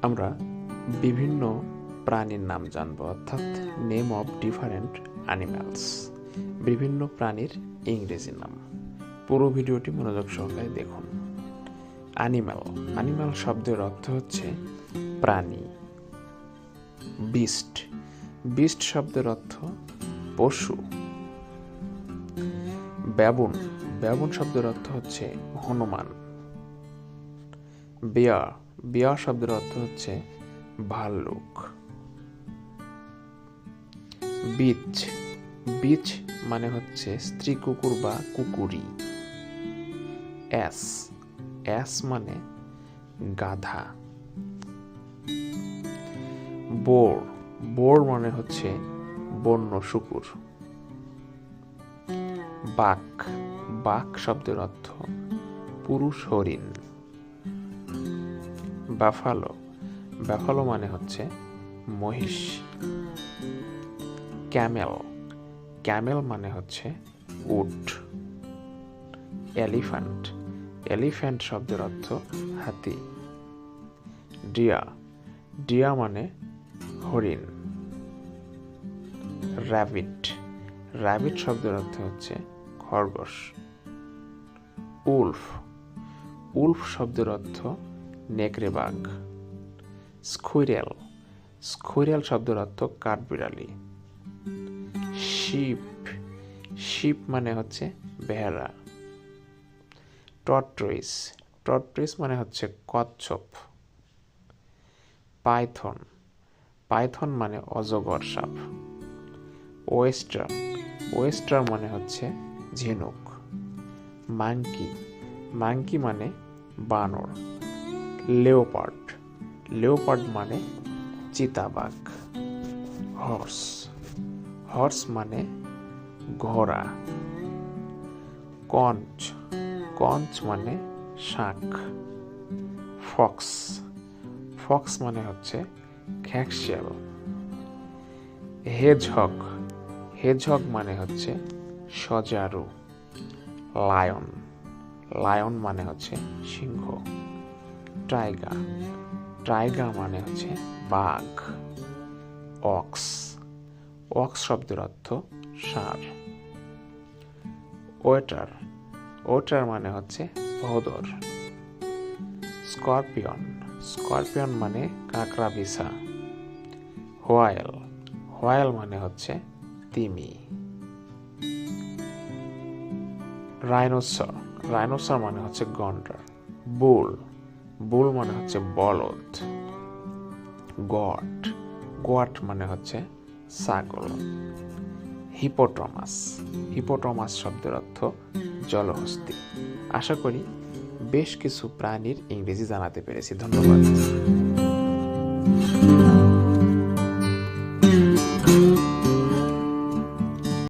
আমরা বিভিন্ন প্রাণীর নাম জানব, অর্থাৎ নেম অফ ডিফারেন্ট অ্যানিম্যালস, বিভিন্ন প্রাণীর ইংরেজি নাম। পুরো ভিডিওটি মনোযোগ সহকারে দেখুন। অ্যানিম্যাল, অ্যানিম্যাল শব্দের অর্থ হচ্ছে প্রাণী। বিস্ট, বিস্ট শব্দের অর্থ পশু। ব্যাবুন, ব্যাবুন শব্দের অর্থ হচ্ছে হনুমান। বেয়ার, বেয়ার শব্দের অর্থ হচ্ছে ভাল্লুক। বিচ, বিচ মানে হচ্ছে স্ত্রী কুকুর বা কুকুরি। অ্যাস, অ্যাস মানে গাধা। বোর, বোর মানে হচ্ছে বন্য শুকুর। বাক, বাক শব্দের অর্থ পুরুষ হরিণ। ব্যাফালো, ব্যাফালো মানে হচ্ছে মহিষ। ক্যামেল, ক্যামেল মানে হচ্ছে উট। এলিফ্যান্ট, এলিফ্যান্ট শব্দের অর্থ হাতি। ডিয়া, ডিয়া মানে হরিণ। র্যাবিট, র্যাবিট শব্দের অর্থ হচ্ছে খরগোশ। উলফ, উলফ শব্দের অর্থ নেকড়ে বাঘ। স্কুইরেল, স্কুইরেল শব্দের অর্থ কাঠবিড়ালি। শিপ, শিপ মানে হচ্ছে ভেড়া। টর্টয়েস, টর্টয়েস মানে হচ্ছে কচ্ছপ। পাইথন, পাইথন মানে অজগর সাপ। ওয়েস্টার, ওয়েস্টার মানে হচ্ছে ঝিনুক। মাঙ্কি, মাঙ্কি মানে বানর। লেওপার্ড, লেওপার্ড মানে চিতাবাঘ। হর্স, হর্স মানে ঘোড়া। কঞ্চ, কঞ্চ মানে শাঁখ। ফক্স, ফক্স মানে হচ্ছে ঘ্যাঁকশিয়াল। হেজহগ, হেজহগ মানে হচ্ছে সজারু। লায়ন, লায়ন মানে হচ্ছে সিংহ। টাইগার, টাইগার মানে হচ্ছে বাঘ। অক্স, অক্স শব্দের অর্থ ষাঁড়। ওয়েটার, ওয়েটার মানে হচ্ছে ভোঁদর। স্করপিয়ন, স্করপিয়ন মানে কাঁকড়া বিছা। হোয়াইল, হোয়াইল মানে হচ্ছে তিমি। রাইনোসর, রাইনোসর মানে হচ্ছে গন্ডার। বুল, বুল মানে হচ্ছে বলদ। গোয়াট, গোয়াট মানে হচ্ছে ছাগল। হিপোট্রমাস, হিপোট্রমাস শব্দের অর্থ জলহস্তী। আশা করি বেশ কিছু প্রাণীর ইংরেজি জানাতে পেরেছি। ধন্যবাদ।